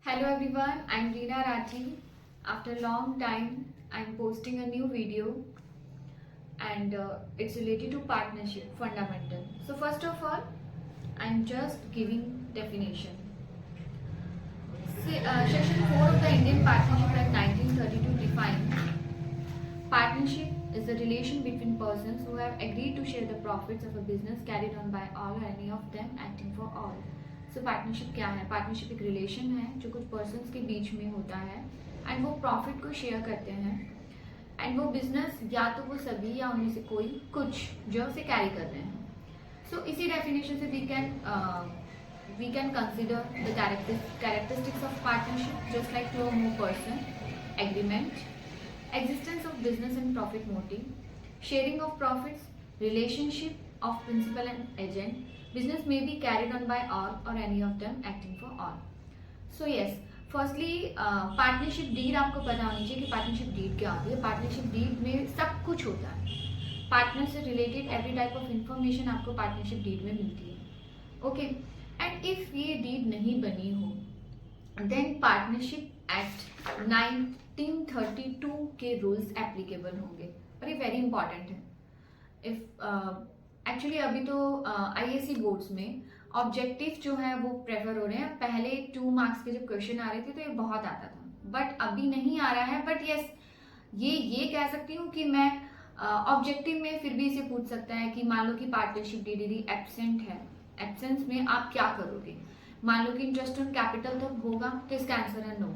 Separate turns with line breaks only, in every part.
Hello everyone, I'm Reena Rathi. After a long time, I'm posting a new video and it's related to partnership fundamental. So first of all, I'm just giving definition. Section 4 of the Indian Partnership Act 1932 defines partnership is the relation between persons who have agreed to share the profits of a business carried on by all or any of them acting for all. So partnership क्या है? Partnership एक relation है जो कुछ persons के बीच में होता है एंड वो प्रॉफिट को शेयर करते हैं एंड वो बिजनेस या तो वो सभी या उनमें से कोई कुछ जो उसे कैरी कर रहे हैं. सो इसी डेफिनेशन से we can consider the characteristics of partnership just like two or more person, agreement, existence of business and profit motive, sharing of profits, relationship of principal and agent. Business may be carried on by all or any of them acting for all. So yes, firstly partnership deed आपको पता होनी चाहिए कि partnership deed क्या होती है. Partnership deed में सब कुछ होता है. पार्टनर से related every type of information आपको पार्टनरशिप डीड में मिलती है. ओके, एंड इफ ये डीड नहीं बनी हो देन पार्टनरशिप एक्ट 1932 के रूल्स एप्लीकेबल होंगे और ये वेरी इंपॉर्टेंट है. इफ एक्चुअली अभी तो आईएससी बोर्ड्स में ऑब्जेक्टिव जो है वो प्रेफर हो रहे हैं. पहले 2 मार्क्स के जब क्वेश्चन आ रहे थे तो ये बहुत आता था, बट अभी नहीं आ रहा है. बट यस, ये कह सकती हूँ कि मैं ऑब्जेक्टिव में फिर भी इसे पूछ सकता है कि मान लो कि पार्टनरशिप डीडी एब्सेंट है. एब्सेंस में आप क्या करोगे? मान लो कि इंटरेस्ट ऑन कैपिटल तो होगा, तो इसका आंसर है नो.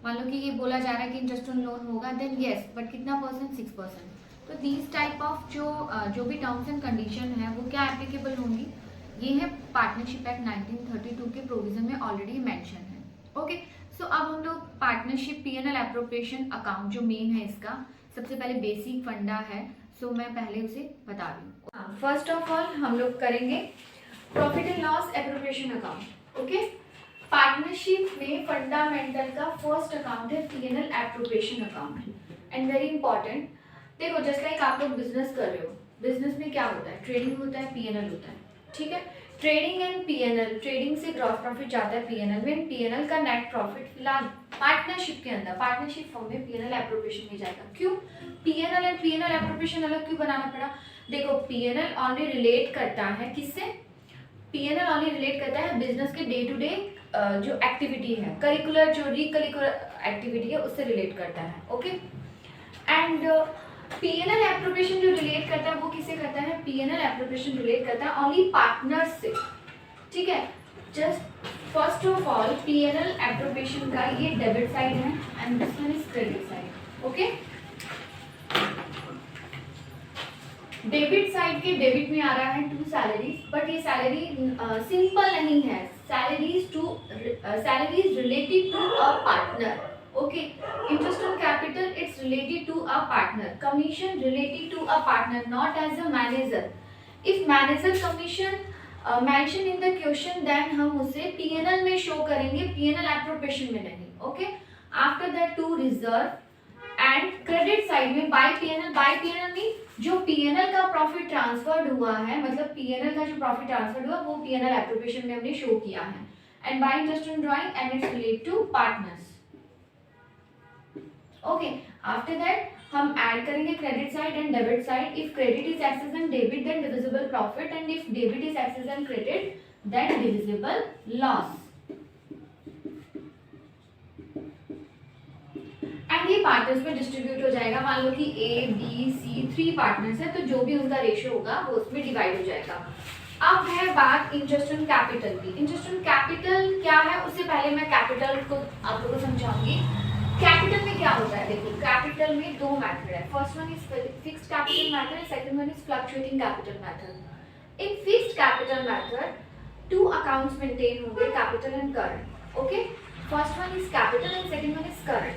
मान लो कि ये बोला जा रहा है कि इंटरेस्ट ऑन लोन होगा, देन यस, बट कितना परसेंट? 6%. तो दीज टाइप ऑफ जो भी टर्म्स एंड कंडीशन है वो क्या एप्लीकेबल होंगी? ये है पार्टनरशिप एक्ट 1932 के प्रोविजन में ऑलरेडी मेंशन है. ओके, सो अब हम लोग पार्टनरशिप पीएनएल एप्रोप्रिएशन अकाउंट जो मेन है इसका सबसे पहले बेसिक फंडा है, सो मैं पहले उसे बता रही हूँ. फर्स्ट ऑफ ऑल हम लोग करेंगे profit and loss appropriation account. Okay, partnership में फंडामेंटल का फर्स्ट अकाउंट है PNL appropriation account and very important. देखो, जस्ट लाइक आप लोग बिजनेस कर रहे हो, बिजनेस में क्या होता है? ट्रेडिंग होता है, पीएनएल होता है. ठीक है, ट्रेडिंग एंड पीएनएल. ट्रेडिंग से ग्रॉस प्रॉफिट जाता है पीएनएल में, पीएनएल का नेट प्रॉफिट फिलहाल पार्टनरशिप के अंदर पार्टनरशिप फॉर्म में पीएनएल एप्रोप्रिएशन में जाएगा. क्यों पीएनएल एंड पीएनएल एप्रोप्रिएशन अलग क्यों बनाना पड़ा? देखो, पीएनएल ओनली रिलेट करता है किससे? पीएनएल ओनली रिलेट करता है बिजनेस के डे टू डे जो एक्टिविटी है, करिकुलर जो रिकरिकुलर एक्टिविटी है उससे रिलेट करता है. ओके, एंड पीएनएल एप्रोप्रिएशन जो रिलेट करता है वो किससे करता है? पीएनएल एप्रोप्रिएशन रिलेट करता है ओनली पार्टनर्स से. ठीक है, just first of all PNL appropriation का ये डेबिट साइड है and this one is credit side. Okay, debit side के डेबिट में आ रहा है 2 सैलरीज, बट ये सैलरी सिंपल नहीं है. Salaries related to a partner. Okay, interest on capital, it's related to a partner. Commission related to a partner, not as a manager. If manager commission mention in the question, then हम उसे P&L में show करेंगे, P&L appropriation में नहीं. Okay, after that to reserve and credit side में by P&L में जो P&L का profit transferred हुआ है, मतलब P&L का जो profit transferred हुआ वो P&L appropriation में हमने show किया है. And by interest on drawing and it's related to partners. Okay, after that हम ऐड करेंगे credit side and debit side. If credit is excess and debit then divisible profit and if debit is excess and credit then divisible loss. And ये partners में distribute हो जाएगा. मान लो कि A B C 3 partners है, तो जो भी उनका रेशियो होगा वो उसमें डिवाइड हो जाएगा. अब है बात इंटरेस्ट ऑन कैपिटल की. इंटरेस्ट ऑन कैपिटल क्या है? उससे पहले मैं कैपिटल को आप लोगों को समझाऊंगी. कैपिटल में क्या होता है? देखो, कैपिटल में 2 मेथड है. First one is fixed capital method and second one is fluctuating capital method. In fixed capital method 2 accounts maintain होंगे, capital and current. Okay, first one is capital and second one is current.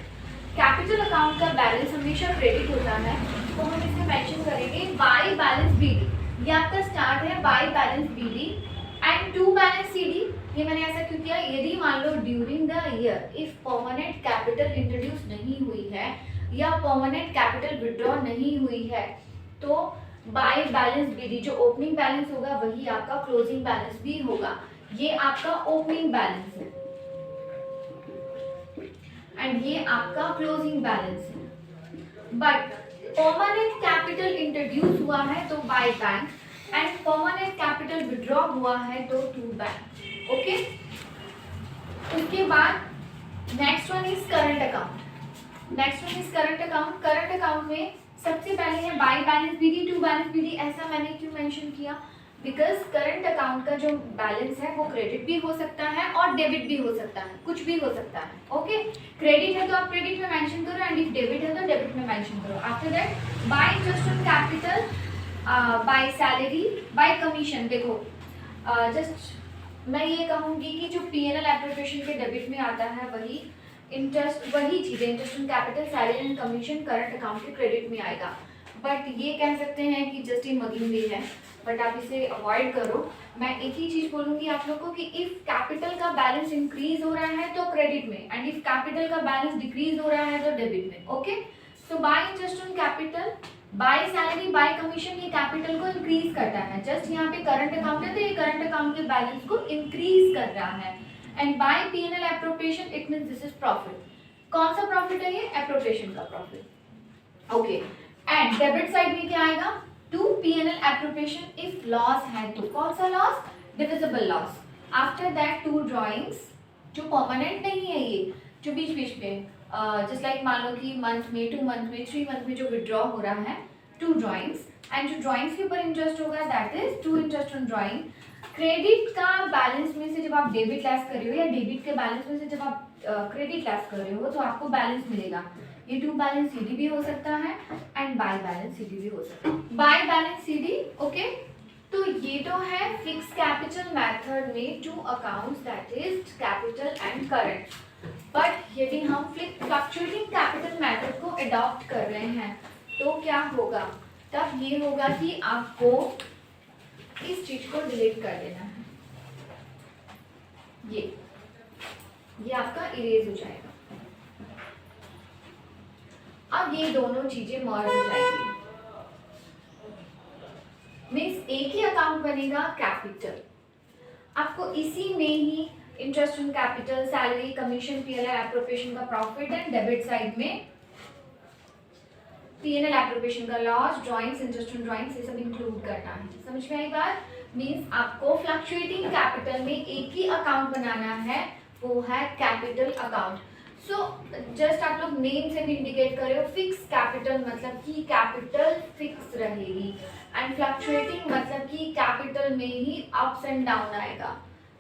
Capital account का balance हमेशा credit होता है, तो हम इसमें mention करेंगे bye balance BD. ये आपका स्टार्ट है by balance BD and to balance CD. ये मैंने ऐसा क्यों किया? यदि मान लो during the year if permanent capital introduce नहीं हुई है या परमानेंट कैपिटल विड्रॉ नहीं हुई है तो बाय बैलेंस बीडी जो ओपनिंग बैलेंस होगा वही आपका क्लोजिंग बैलेंस भी होगा. ये आपका ओपनिंग बैलेंस है. एंड ये आपका क्लोजिंग बैलेंस है. बट परमानेंट कैपिटल इंट्रोड्यूस हुआ है तो by bank and permanent capital withdraw हुआ है तो टू बैंक. ओके, उसके बाद next one is current account. Current account में सबसे पहले है by balance BD to balance BD. ऐसा मैंने क्यों मेंशन किया? बिकॉज करंट अकाउंट का जो बैलेंस है वो क्रेडिट भी हो सकता है और डेबिट भी हो सकता है, कुछ भी हो सकता है. ओके, क्रेडिट है तो आप क्रेडिट में मेंशन करो एंड इफ डेबिट है तो डेबिट में मेंशन करो. After that bye interest on capital, by salary, bye commission. देखो जस्ट मैं ये कहूँगी कि जो पीएनएल एप्रोप्रिएशन के डेबिट में आता है वही चीजें interest on capital, salary and commission current account के क्रेडिट में आएगा. बट ये कह सकते हैं कि जस्ट इन मगिंग वे है, बट आप इसे अवॉइड करो. मैं एक ही चीज बोलूंगी आप लोगों को कि इफ कैपिटल का बैलेंस इंक्रीज हो रहा है तो क्रेडिट में एंड इफ कैपिटल का बैलेंस डिक्रीज हो रहा है तो डेबिट में. Okay, so bye interest on capital, by salary, bye commission ये कैपिटल को इंक्रीज करता है. जस्ट यहाँ पे करंट अकाउंट है तो ये करंट अकाउंट के बैलेंस को इंक्रीज कर रहा है. And by PNL appropriation it means this is profit. कौन सा प्रॉफिट है ये? एप्रोप्रिएशन का profit. Okay, and debit side में क्या आएगा? To PNL appropriation if loss है तो. कौन सा लॉस? Divisible loss. After that to drawings जो परमानेंट नहीं है, ये जो बीच बीच में जस्ट लाइक मान लो कि मंथ में, 2 मंथ में, 3 मंथ में जो विड्रॉ हो रहा है, टू ड्रॉइंग्स. एंड जो ड्रॉइंग्स के ऊपर इंटरेस्ट होगा that is to interest on drawing. Credit का बैलेंस में से जब आप डेबिट लेस कर रहे हो या डेबिट के बैलेंस में से जब आप क्रेडिट लेस कर रहे हो तो आपको बैलेंस मिलेगा. ये टू बैलेंस सीडी भी हो सकता है एंड बाय बैलेंस सीडी भी हो सकता है. By balance CD. ओके, तो ये तो है फिक्स कैपिटल मेथड में to accounts that is capital and current. But यदि हम फ्लक्चुएटिंग कैपिटल मेथड को अडॉप्ट कर रहे हैं तो क्या होगा? तब ये होगा कि आपको इस चीज को डिलीट कर देना है. ये आपका इरेज हो जाएगा. अब ये दोनों चीजें मर्ज हो जाएंगी. मीन्स एक ही अकाउंट बनेगा कैपिटल. आपको इसी में ही interest on capital, salary, commission, PNL appropriation का प्रॉफिट एंड डेबिट साइड में पीएनएल एप्रोप्रिएशन का loss, drawings, interest on drawings, ये सब इंक्लूड करना है. समझ में आई बात? मीन्स आपको फ्लक्चुएटिंग कैपिटल में एक ही अकाउंट बनाना है, वो है कैपिटल अकाउंट. सो जस्ट आप लोग नेम से भी इंडिकेट कर रहे हो. फिक्स कैपिटल मतलब कि कैपिटल फिक्स रहेगी एंड फ्लक्चुएटिंग मतलब कि कैपिटल में ही अप्स एंड डाउन आएगा.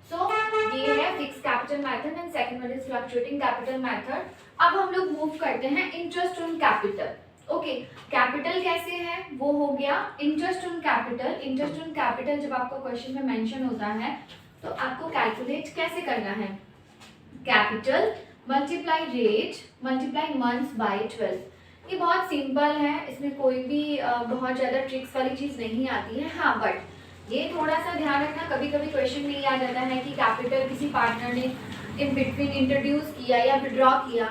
सो ये है fix capital method and second one is fluctuating capital method. अब हम लोग मूव करते हैं interest on capital. Okay, capital कैसे है वो हो गया interest on capital. Interest on capital जब आपको क्वेश्चन में मेंशन होता है तो आपको कैलकुलेट कैसे करना है? Capital multiply rate multiply months by 12. ये बहुत सिंपल है, इसमें कोई भी बहुत ज़्यादा ट्रिक्स वाली चीज़ नहीं आती है. हाँ, बट ये थोड़ा सा ध्यान रखना, कभी कभी क्वेश्चन में ये आ जाता है कि कैपिटल किसी पार्टनर ने इन बिटवीन इंट्रोड्यूस किया या विड्रॉ किया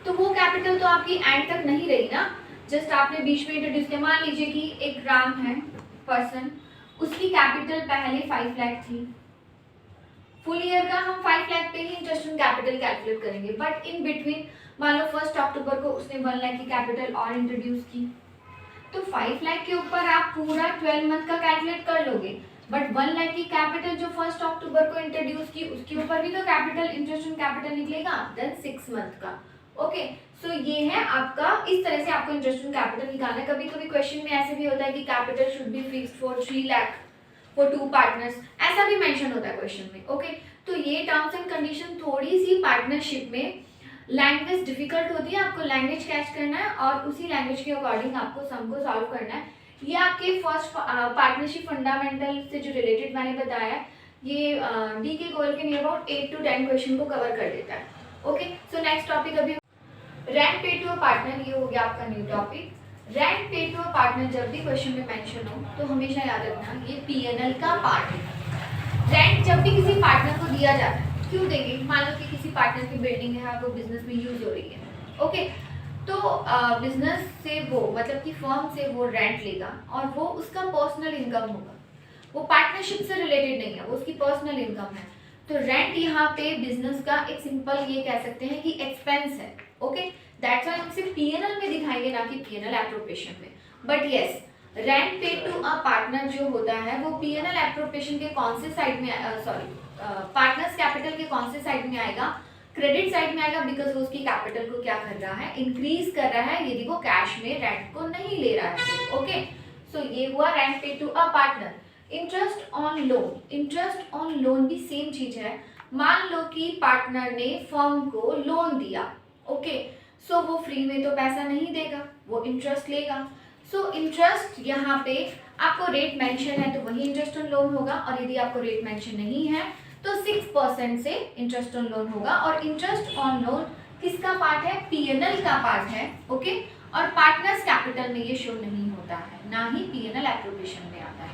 तो वो कैपिटल तो आपकी एंड तक नहीं रही ना. जस्ट आपने बीच में इंट्रोड्यूस किया. मान लीजिए कि एक ग्राम है पर्सन, उसकी कैपिटल पहले 5 लाख थी. फुल ईयर का हम 5 लाख पे ही इंटरेस्ट ऑन कैपिटल कैलकुलेट करेंगे. बट इन बिटवीन मान लो 1 अक्टूबर को उसने 1 लाख की कैपिटल और इंट्रोड्यूस की तो 5 लाख के ऊपर आप पूरा 12 मंथ का कैलकुलेट कर लोगे. बट 1 लाख की कैपिटल जो 1 अक्टूबर को इंट्रोड्यूस की उसके ऊपर भी तो कैपिटल इंटरेस्ट ऑन कैपिटल निकलेगा. देन 6 मंथ का. ओके, सो ये है आपका, इस तरह से आपको इंटरेस्ट ऑन कैपिटल निकालना है. कभी कभी क्वेश्चन में ऐसे भी होता है कि capital should be fixed for 3 lakh for 2 partners, ऐसा भी मेंशन होता है क्वेश्चन में. ओके, तो ये टर्म्स एंड कंडीशन थोड़ी सी पार्टनरशिप में लैंग्वेज डिफिकल्ट होती है. आपको लैंग्वेज कैच करना है और उसी लैंग्वेज के अकॉर्डिंग आपको सम को सॉल्व करना है. ये आपके फर्स्ट पार्टनरशिप फंडामेंटल से जो रिलेटेड मैंने बताया, ये डी के गोल के नियर अबाउट 8 to 10 क्वेश्चन को कवर कर देता है. ओके, सो नेक्स्ट टॉपिक अभी रेंट पे टू अ पार्टनर. ये हो गया आपका न्यू टॉपिक. रेंट पे टू अ पार्टनर जब भी क्वेश्चन में मेंशन हो तो हमेशा याद रखना ये पीएनएल का पार्ट है. रेंट जब भी किसी पार्टनर को दिया जाता है, क्यों देंगे? मान लो कि किसी पार्टनर की बिल्डिंग है, वो बिजनेस में यूज हो रही है. ओके, तो बिजनेस से वो मतलब कि फर्म से वो रेंट लेगा और वो उसका पर्सनल इनकम होगा. वो पार्टनरशिप से रिलेटेड नहीं है, वो उसकी पर्सनल इनकम है. तो रेंट यहाँ पे बिजनेस का एक सिंपल ये कह सकते हैं कि एक्सपेंस है. ओके, दैट्स व्हाई हम सिर्फ पीएनएल में दिखाएंगे, ना कि पीएनएल एप्रोप्रिएशन में। But yes, rent paid to a partner जो होता है वो पीएनएल एप्रोप्रिएशन के कौन से साइड में, पार्टनर्स कैपिटल के कौन से साइड में आएगा, क्रेडिट साइड में आएगा, बिकॉज वो उसकी कैपिटल को क्या कर रहा है, इंक्रीज कर रहा है, यदि वो कैश में रेंट को नहीं ले रहा है। ओके, सो ये हुआ rent paid to a partner. Interest on loan, interest on loan भी सेम चीज है। मान लो कि पार्टनर ने फर्म को लोन दिया, ओके, सो वो फ्री में तो पैसा नहीं देगा, वो इंटरेस्ट लेगा। सो इंटरेस्ट यहाँ पे आपको रेट मेंशन है तो वही इंटरेस्ट ऑन लोन होगा, और यदि आपको रेट मेंशन नहीं है तो 6% से इंटरेस्ट ऑन लोन होगा। और इंटरेस्ट ऑन लोन किसका पार्ट है, पीएनएल का पार्ट है। ओके, और पार्टनर्स कैपिटल में ये शो नहीं होता है, ना ही पीएनएल एप्रोप्रिएशन में आता है।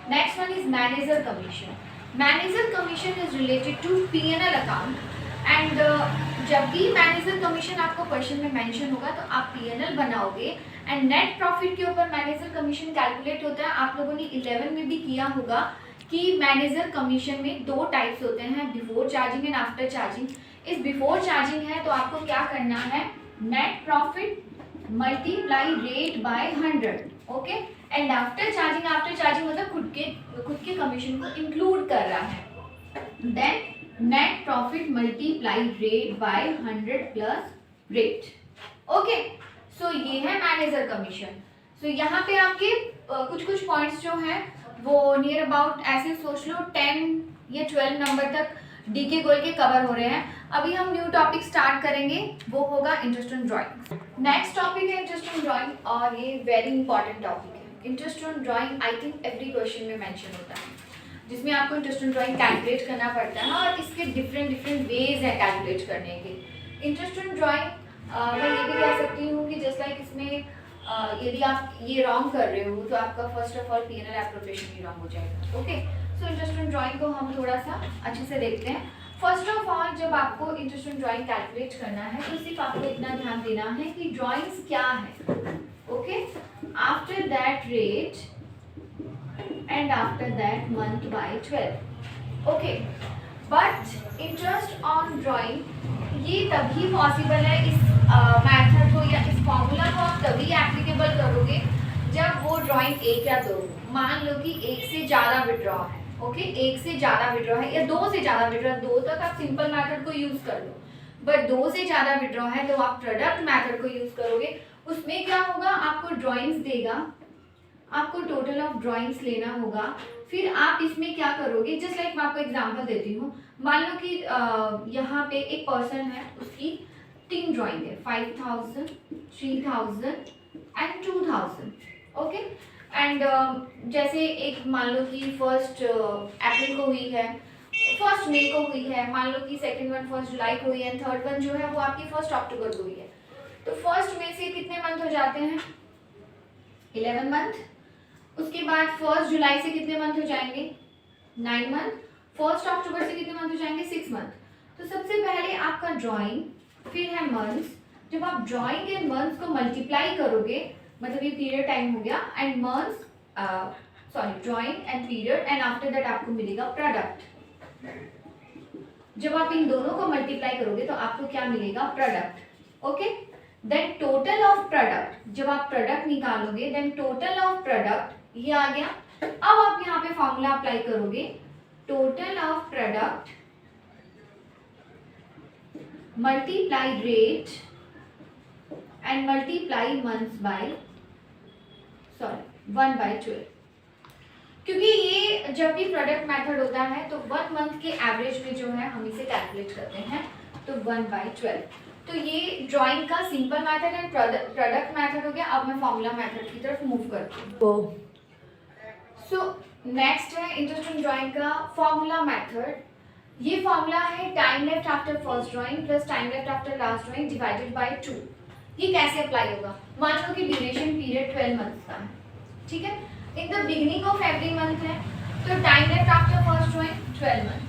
Next one is manager commission. Manager commission is related to PNL account, and जब भी मैनेजर कमीशन आपको क्वेश्चन में मेंशन होगा तो आप पीएनएल बनाओगे, एंड नेट प्रॉफिट के ऊपर मैनेजर कमीशन कैलकुलेट होता है। आप लोगों ने 11 में भी किया होगा कि मैनेजर कमीशन में 2 टाइप्स होते हैं, before charging and after charging. इस बिफोर चार्जिंग है तो आपको क्या करना है, net profit multiply rate by 100, okay, and after charging मतलब खुद के कमीशन को इंक्लूड कर रहा है, then net profit multiply rate by 100 plus rate. Okay, so ये है मैनेजर कमीशन। सो यहाँ पे आपके कुछ पॉइंट्स जो हैं वो नियर अबाउट ऐसे सोच लो 10 या 12 नंबर तक डीके गोल के कवर हो रहे हैं। अभी हम न्यू टॉपिक स्टार्ट करेंगे, वो होगा interest on drawing. Next topic है इंटरेस्ट ऑन ड्राइंग, और ये वेरी इंपॉर्टेंट टॉपिक है। Interest on drawing I think every question में मेंशन होता है, जिसमें आपको इंटरेस्ट ऑन ड्राइंग कैलकुलेट करना पड़ता है, और इसके डिफरेंट वेज है कैलकुलेट करने के। इंटरेस्ट ऑन ड्राइंग मैं ये भी कह सकती हूँ कि जस्ट लाइक इसमें यदि आप ये रॉन्ग कर रहे हो तो आपका first of all PNL appropriation भी रॉन्ग हो जाएगा। Okay, so interest on drawing को हम थोड़ा सा अच्छे से देखते हैं। फर्स्ट ऑफ ऑल जब आपको इंटरेस्ट ऑन ड्राइंग कैलकुलेट करना है तो सिर्फ आपको इतना ध्यान देना है कि ड्राइंग्स क्या है। Okay, after that rate and after that month by 12। Okay, but interest on drawing ये तभी पॉसिबल है, इस मैथड को या इस फॉर्मूला को आप तभी एप्लीकेबल करोगे जब वो ड्राइंग 1 या 2। मान लो कि 1 से ज़्यादा विड्रॉ है, ओके, 1 से ज़्यादा विड्रॉ है या 2 से ज़्यादा विड्रॉ है, 2 तक आप सिंपल मैथड को यूज़ कर लो, बट 2 से ज़्यादा विड्रॉ है तो आप प्रोडक्ट मैथड को यूज़ करोगे। उसमें क्या होगा, आपको ड्राइंग्स देगा, आपको टोटल ऑफ ड्राइंग्स लेना होगा, फिर आप इसमें क्या करोगे, जस्ट लाइक मैं आपको एग्जांपल देती हूँ। मान लो कि यहाँ पे एक पर्सन है, उसकी 3 ड्राइंग है, 5000, 3000 एंड 2000। ओके, एंड जैसे एक मान लो कि फर्स्ट अप्रैल को हुई है, फर्स्ट मई को हुई है, मान लो कि सेकंड वन 1 जुलाई को हुई है, थर्ड वन जो है वो आपकी 1 अक्टूबर को हुई है। तो फर्स्ट मई से कितने मंथ हो जाते हैं, 11 मंथ। उसके बाद 1 जुलाई से कितने मंथ हो जाएंगे, 9 मंथ। 1 अक्टूबर से कितने मंथ हो जाएंगे, 6 मंथ। तो सबसे पहले आपका ड्राइंग, फिर है मंथ्स। जब आप ड्राइंग एंड मंथ्स को मल्टीप्लाई करोगे, मतलब ये पीरियड टाइम हो गया, and months drawing and period, and after that आपको मिलेगा प्रोडक्ट। जब आप इन दोनों को मल्टीप्लाई करोगे तो आपको क्या मिलेगा, product. Okay, then total of product, जब आप प्रोडक्ट निकालोगे देन टोटल ऑफ प्रोडक्ट ये आ गया। अब आप यहाँ पे फॉर्मूला अप्लाई करोगे, total of product multiply rate and multiply months by 1/12, क्योंकि ये जब भी प्रोडक्ट मेथड होता है तो 1 मंथ के एवरेज में जो है हम इसे कैलकुलेट करते हैं, तो 1/12। तो ये ड्राइंग का simple method and product method हो गया। अब मैं फॉर्मूला मेथड की तरफ मूव करती हूँ। सो नेक्स्ट है इंटरेस्ट ऑन ड्राइंग का फॉर्मूला मेथड। ये फॉर्मूला है time left after first drawing plus time left after last drawing divided by 2। ये कैसे अप्लाई होगा, मान लो कि ड्यूरेशन पीरियड 12 मंथ्स का है, ठीक है, in the beginning of every month है, तो time left after first drawing 12 month,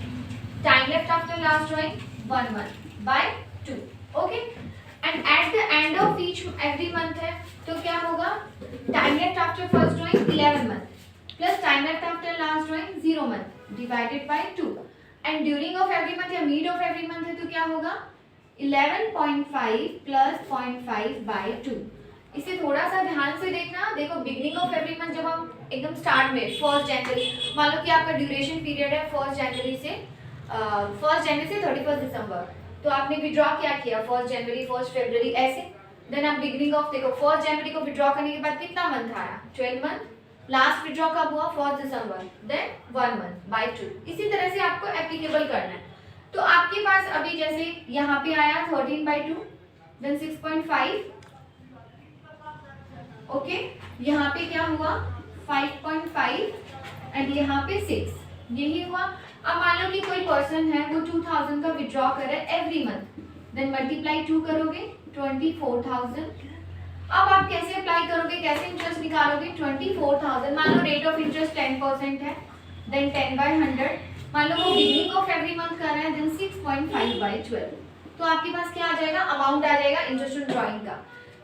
time left after last drawing 1 month by 2। Okay, and at the end of each every month है, तो क्या होगा, time left after first drawing 11 month plus time left after last drawing 0 month divided by 2, and during of every month या mid of every month है तो क्या होगा, 11.5 plus 0.5 by 2। इसे थोड़ा सा ध्यान से देखना। देखो बिगनिंग ऑफ एवरी मंथ जब हम एकदम स्टार्ट में 1 जनवरी, मान लो कि आपका ड्यूरेशन पीरियड है 1 जनवरी से 31 दिसंबर, तो आपने विड्रॉ क्या किया 1 जनवरी 1 फरवरी ऐसे। देन आप बिगनिंग ऑफ देखो 1 जनवरी को विड्रॉ करने के बाद कितना मंथ आया 12 मंथ, लास्ट विड्रॉ कब हुआ 1 दिसंबर, देन 1 मंथ बाई 2। इसी तरह से आपको एप्लीकेबल करना है। तो आपके पास अभी जैसे यहाँ पे आया 13/2, देन 6.5, ओके, यहाँ पे क्या हुआ 5.5 एंड यहाँ पे 6, यही हुआ। अब मान लो कि कोई पर्सन है वो 2000 का विड्रॉ कर रहा है एवरी मंथ, देन मल्टीप्लाई 2 करोगे 24,000। अब आप कैसे अप्लाई करोगे, कैसे इंटरेस्ट निकालोगे 24,000, मान लो रेट ऑफ इंटरेस्ट 10% है, देन 10/100, मान लो वो बिगनिंग ऑफ एवरी मंथ कर रहा है, देन 6.5/12, तो आपके पास क्या आ जाएगा, अमाउंट आ जाएगा इंटरेस्ट ऑन ड्राइंग का।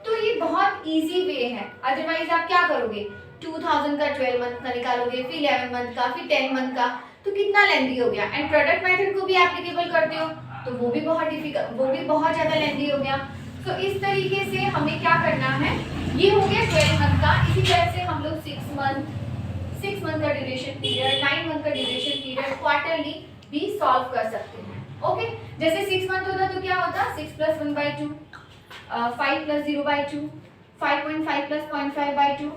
तो ये बहुत इजी वे है। अदरवाइज आप क्या करोगे 2000 का 12 मंथ का निकालोगे, फिर 11 मंथ का, फिर 10 मंथ का, तो कितना लेंदी हो गया। एंड प्रोडक्ट मेथड को भी एप्लीकेबल करते हो तो वो भी बहुत डिफिकल्ट, वो भी बहुत ज़्यादा लेंदी हो गया। तो इस तरीके से हमें क्या करना है, ये हो गया 12 मंथ का। इसी तरह से हम लोग 6 मंथ का ड्यूरेशन पीरियड, 9 मंथ का ड्यूरेशन पीरियड, क्वार्टरली भी सॉल्व कर सकते हैं। ओके, जैसे 6 मंथ होता तो क्या होता 6 + 1/2, 5 + 0/2, 5.5 + 0.5/2।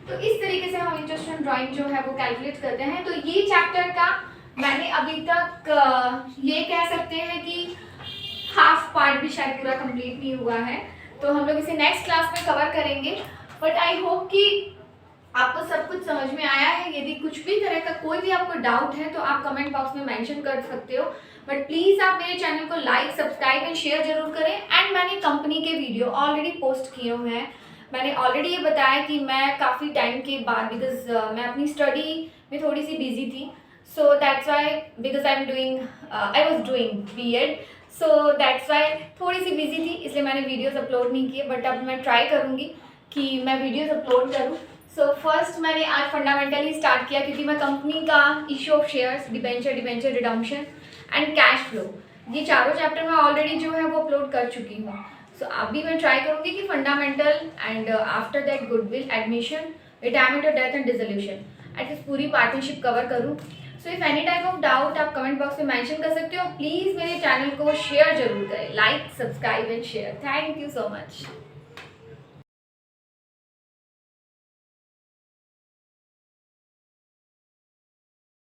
तो इस तरीके से हम इंटरेस्ट ऑन ड्राइंग जो है वो कैलकुलेट करते हैं। तो ये चैप्टर का मैंने अभी तक ये कह सकते हैं कि हाफ पार्ट भी शायद पूरा कंप्लीट नहीं हुआ है, तो हम लोग इसे नेक्स्ट क्लास में कवर करेंगे। बट आई होप कि आपको सब कुछ समझ में आया है। यदि कुछ भी तरह का कोई भी आपको डाउट है तो आप कमेंट बॉक्स में मेंशन कर सकते हो। बट प्लीज़ आप मेरे चैनल को लाइक, सब्सक्राइब एंड शेयर जरूर करें। एंड मैंने कंपनी के वीडियो ऑलरेडी पोस्ट किए हुए हैं। मैंने ऑलरेडी ये बताया कि मैं काफ़ी टाइम के बाद, बिकॉज मैं अपनी स्टडी में थोड़ी सी बिजी थी, so that's why, because I was doing BEd, so that's why थोड़ी सी बिजी थी, इसलिए मैंने वीडियोस अपलोड नहीं किए। बट अब मैं ट्राई करूँगी कि मैं वीडियोस अपलोड करूँ। सो फर्स्ट मैंने आज फंडामेंटली स्टार्ट किया, क्योंकि मैं कंपनी का issue of shares, debenture redemption and cash flow, ये चारों चैप्टर मैं ऑलरेडी जो है वो अपलोड कर चुकी हूँ। सो अभी मैं ट्राई करूँगी कि fundamental and after that goodwill, admission, retirement और डेथ एंड डिसोल्यूशन, एटलीस्ट पूरी पार्टनरशिप कवर करूँ। So if any type of doubt आप कमेंट बॉक्स में मेंशन कर सकते हो। प्लीज़ मेरे चैनल को शेयर जरूर करें, like, subscribe and share. Thank you so much.